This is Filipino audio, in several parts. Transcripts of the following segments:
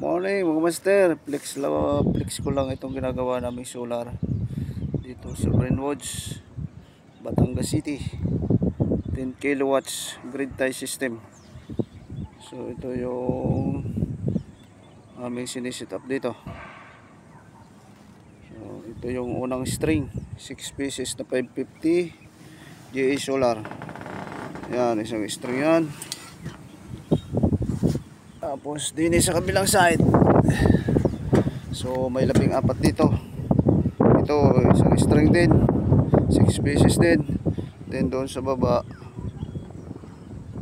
Morning mga master, flex ko lang itong ginagawa naming solar dito sa Greenwoods, Batangas City. 10 kilowatts grid tie system. So ito yung aming sinisit up dito. So ito yung unang string, 6 pieces na 550 GA solar. Yan, isang string yan. Tapos din sa kabilang side, so may 14 dito. Ito isang string din, 6 pieces din. Then doon sa baba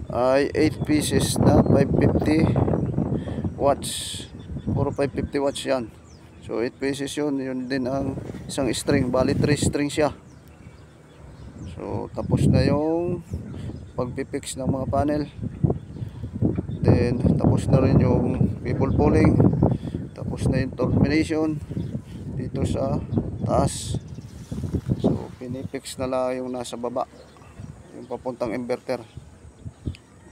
ay 8 pieces na 550 watts. Puro 550 watts yan. So 8 pieces yun din ang isang string. Bali 3 string siya. So tapos na yung pagpipix ng mga panel. Then tapos na rin yung people pulling, tapos na yung termination dito sa taas. So pinipix na lang yung nasa baba, yung papuntang inverter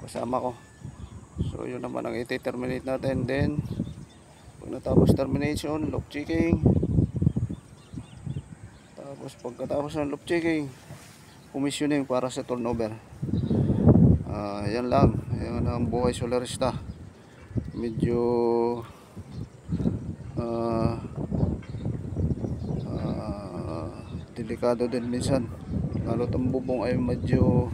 kasama ko. So yun naman ang iti-terminate natin. Then pag natapos termination, loop checking. Tapos pagkatapos ng loop checking, commissioning para sa turnover. Yan lang, yan ang buhay solarista. Medyo delikado din minsan, lalo itong bubong ay medyo,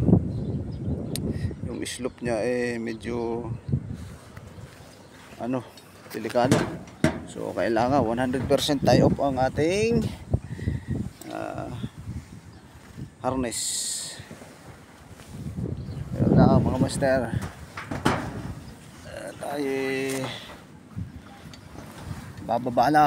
yung slope niya ay medyo delikado. So kailangan 100% tie off ang ating harness. Mga master, tayo bababa na.